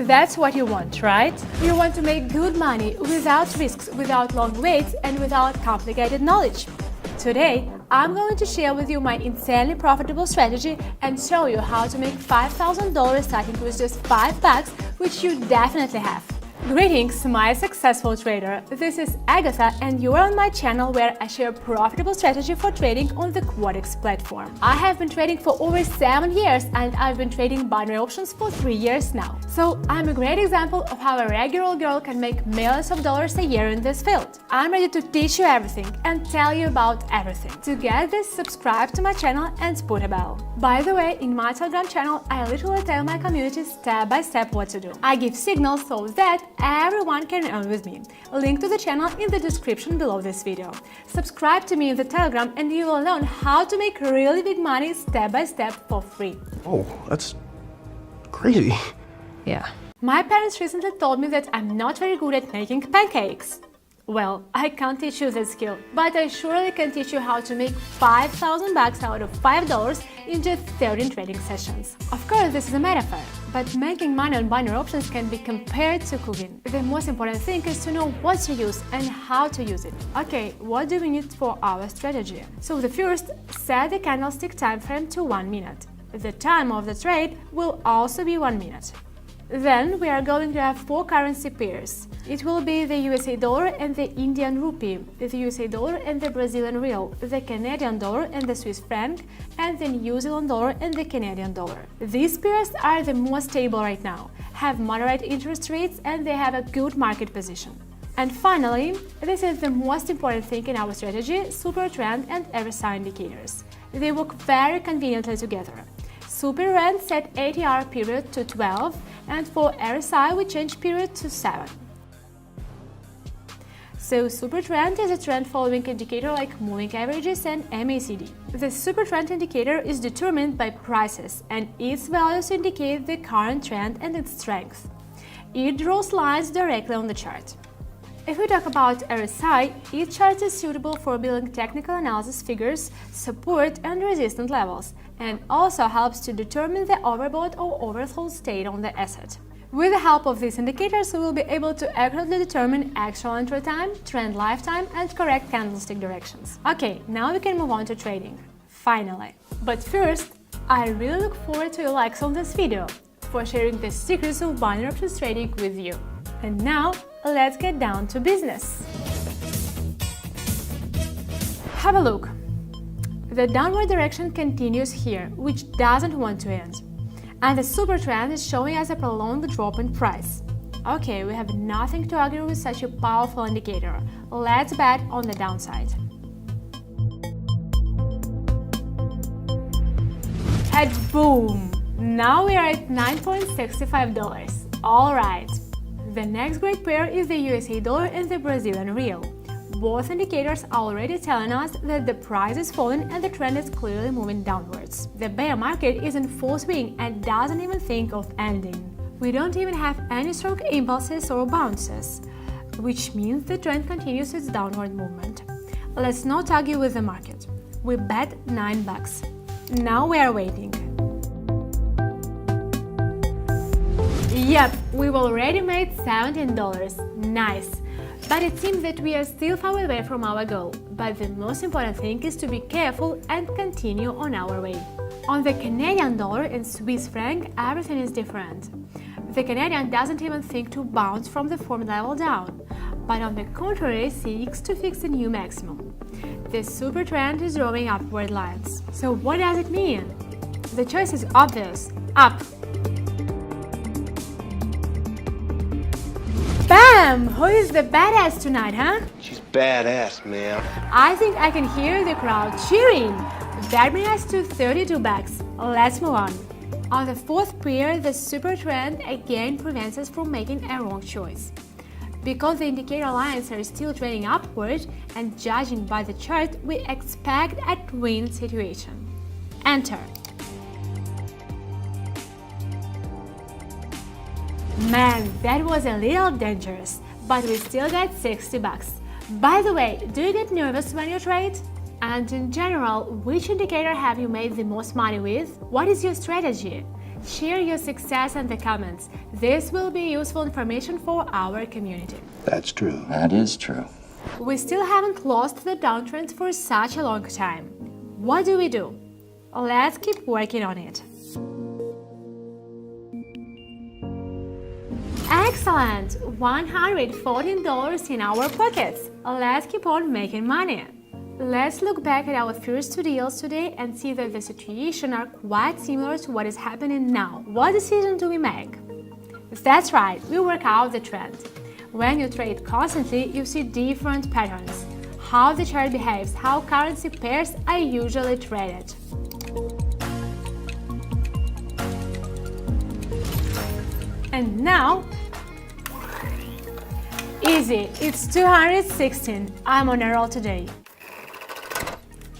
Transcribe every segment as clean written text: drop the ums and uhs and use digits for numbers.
That's what you want, right? You want to make good money without risks, without long waits, and without complicated knowledge. Today, I'm going to share with you my insanely profitable strategy and show you how to make $5,000 starting with just $5, which you definitely have. Greetings, my successful trader. This is Agata and you are on my channel where I share profitable strategy for trading on the Quotex platform. I have been trading for over 7 years and I've been trading binary options for 3 years now. So I'm a great example of how a regular girl can make millions of dollars a year in this field. I'm ready to teach you everything and tell you about everything. To get this, subscribe to my channel and put a bell. By the way, in my Telegram channel, I literally tell my community step by step what to do. I give signals so that everyone can earn with me. Link to the channel in the description below this video. Subscribe to me in the Telegram and you will learn how to make really big money step by step for free. Oh, that's crazy. Yeah. My parents recently told me that I'm not very good at making pancakes. Well, I can't teach you that skill, but I surely can teach you how to make $5,000 out of $5 in just 13 trading sessions. Of course, this is a metaphor, but making money on binary options can be compared to cooking. The most important thing is to know what to use and how to use it. Okay, what do we need for our strategy? So the first, set the candlestick time frame to 1 minute. The time of the trade will also be 1 minute. Then we are going to have 4 currency pairs. It will be the USA dollar and the Indian rupee, the USA dollar and the Brazilian real, the Canadian dollar and the Swiss franc, and the New Zealand dollar and the Canadian dollar. These pairs are the most stable right now, have moderate interest rates, and they have a good market position. And finally, this is the most important thing in our strategy, super trend and RSI indicators. They work very conveniently together. Super trend set ATR period to 12, and for RSI we change period to 7. So super trend is a trend following indicator like moving averages and MACD. The super trend indicator is determined by prices and its values indicate the current trend and its strength. It draws lines directly on the chart. If we talk about RSI, each chart is suitable for building technical analysis figures, support and resistance levels, and also helps to determine the overbought or oversold state on the asset. With the help of these indicators, we will be able to accurately determine actual entry time, trend lifetime, and correct candlestick directions. Okay, now we can move on to trading. Finally. But first, I really look forward to your likes on this video, for sharing the secrets of binary options trading with you. And now, let's get down to business. Have a look. The downward direction continues here, which doesn't want to end. And the super trend is showing us a prolonged drop in price. Okay, we have nothing to argue with such a powerful indicator. Let's bet on the downside. And boom! Now we are at $9.65. Alright. The next great pair is the USA dollar and the Brazilian real. Both indicators are already telling us that the price is falling and the trend is clearly moving downwards. The bear market is in full swing and doesn't even think of ending. We don't even have any strong impulses or bounces, which means the trend continues its downward movement. Let's not argue with the market. We bet $9. Now we are waiting. Yep, we've already made $17. Nice! But it seems that we are still far away from our goal. But the most important thing is to be careful and continue on our way. On the Canadian dollar and Swiss franc, everything is different. The Canadian doesn't even think to bounce from the former level down, but on the contrary seeks to fix a new maximum. The super trend is drawing upward lines. So what does it mean? The choice is obvious: up! Bam! Who is the badass tonight, huh? She's badass, man. I think I can hear the crowd cheering. That brings us to $32. Let's move on. On the fourth pair, the super trend again prevents us from making a wrong choice. Because the indicator lines are still trending upward, and judging by the chart, we expect a twin situation. Enter. Man, that was a little dangerous, but we still got $60. By the way, do you get nervous when you trade? And in general, which indicator have you made the most money with? What is your strategy? Share your success in the comments. This will be useful information for our community. That's true. That is true. We still haven't lost the downtrend for such a long time. What do we do? Let's keep working on it. Excellent! $114 in our pockets. Let's keep on making money. Let's look back at our first 2 deals today and see that the situations are quite similar to what is happening now. What decision do we make? That's right, we work out the trend. When you trade constantly, you see different patterns. How the chart behaves, how currency pairs are usually traded. And now, easy, it's 216. I'm on a roll today.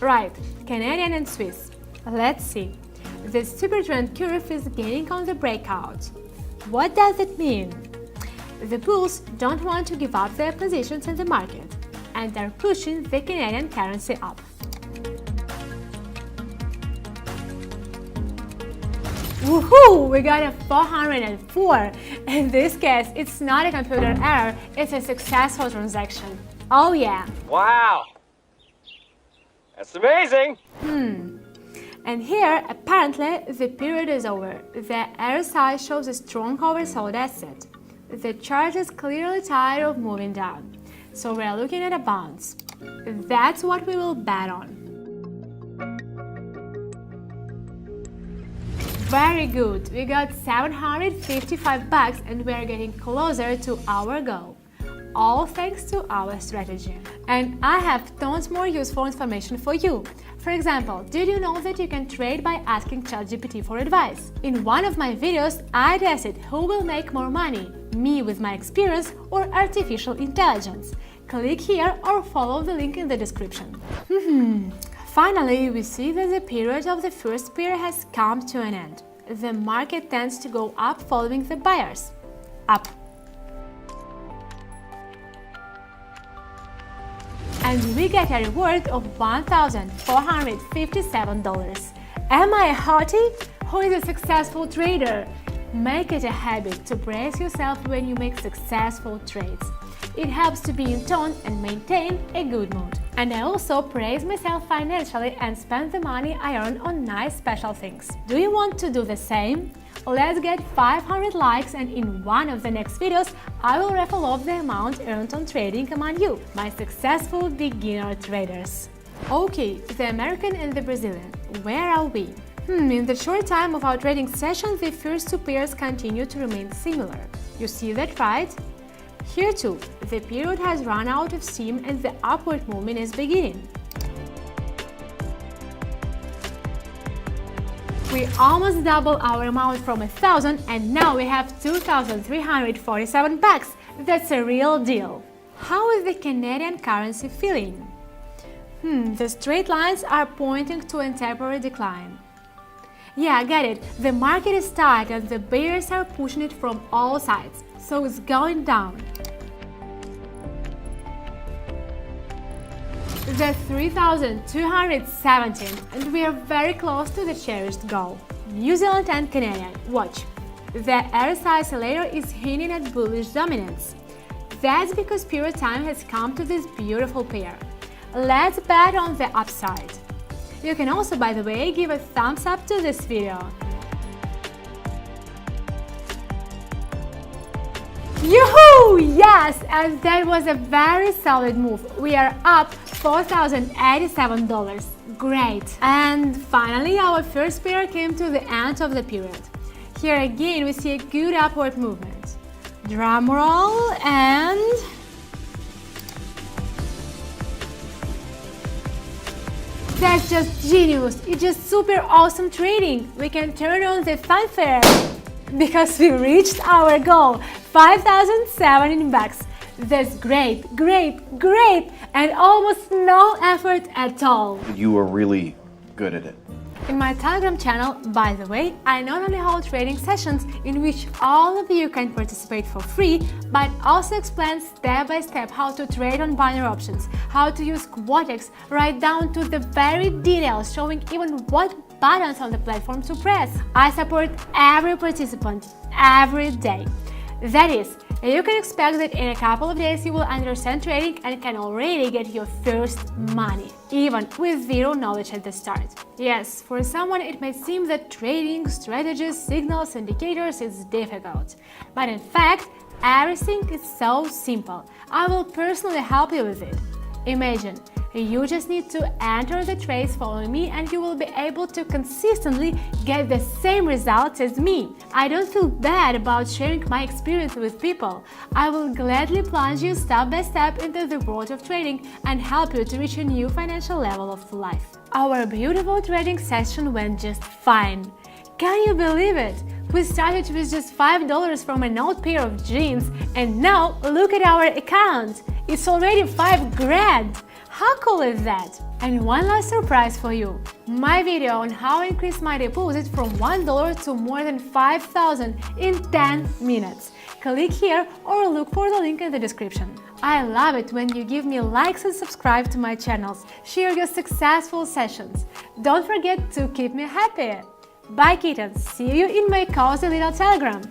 Right, Canadian and Swiss. Let's see. The super trend curve is gaining on the breakout. What does it mean? The bulls don't want to give up their positions in the market and are pushing the Canadian currency up. Woohoo! We got a 404! In this case, it's not a computer error, it's a successful transaction. Oh yeah! Wow! That's amazing! And here, apparently, the period is over. The RSI shows a strong oversold asset. The chart is clearly tired of moving down. So we're looking at a bounce. That's what we will bet on. Very good, we got $755 and we are getting closer to our goal. All thanks to our strategy. And I have tons more useful information for you. For example, did you know that you can trade by asking ChatGPT for advice? In one of my videos, I tested who will make more money, me with my experience or artificial intelligence. Click here or follow the link in the description. Finally, we see that the period of the first pair has come to an end. The market tends to go up following the buyers. Up. And we get a reward of $1,457. Am I a hottie? Who is a successful trader? Make it a habit to praise yourself when you make successful trades. It helps to be in tone and maintain a good mood. And I also praise myself financially and spend the money I earn on nice special things. Do you want to do the same? Let's get 500 likes and in one of the next videos I will raffle off the amount earned on trading among you, my successful beginner traders. Okay, the American and the Brazilian. Where are we? In the short time of our trading session, the first two pairs continue to remain similar. You see that, right? Here too, the period has run out of steam and the upward movement is beginning. We almost doubled our amount from 1,000 and now we have $2,347. That's a real deal. How is the Canadian currency feeling? The straight lines are pointing to a temporary decline. Yeah, I get it. The market is tight and the bears are pushing it from all sides, so it's going down. The 3,217 and we are very close to the cherished goal. New Zealand and Canadian, watch. The RSI oscillator is hinting at bullish dominance. That's because period time has come to this beautiful pair. Let's bet on the upside. You can also, by the way, give a thumbs up to this video. Yoo-hoo! Yes! And that was a very solid move. We are up $4,087. Great! And finally, our first pair came to the end of the period. Here again, we see a good upward movement. Drum roll and... That's just genius! It's just super awesome trading! We can turn on the fanfare! Because we reached our goal, $5,017. That's great, great, great! And almost no effort at all. You were really good at it. In my Telegram channel, by the way, I not only hold trading sessions in which all of you can participate for free, but also explain step by step how to trade on binary options, how to use Quotex right down to the very details, showing even what buttons on the platform to press. I support every participant, every day. That is, you can expect that in a couple of days you will understand trading and can already get your first money, even with zero knowledge at the start. Yes, for someone it may seem that trading, strategies, signals, indicators is difficult. But in fact, everything is so simple. I will personally help you with it. Imagine, you just need to enter the trades following me and you will be able to consistently get the same results as me. I don't feel bad about sharing my experience with people. I will gladly plunge you step by step into the world of trading and help you to reach a new financial level of life. Our beautiful trading session went just fine. Can you believe it? We started with just $5 from an old pair of jeans and now look at our account. It's already $5 grand. How cool is that? And one last surprise for you. My video on how I increased my deposit from $1 to more than $5,000 in 10 minutes. Click here or look for the link in the description. I love it when you give me likes and subscribe to my channels. Share your successful sessions. Don't forget to keep me happy. Bye kittens, see you in my cozy little Telegram.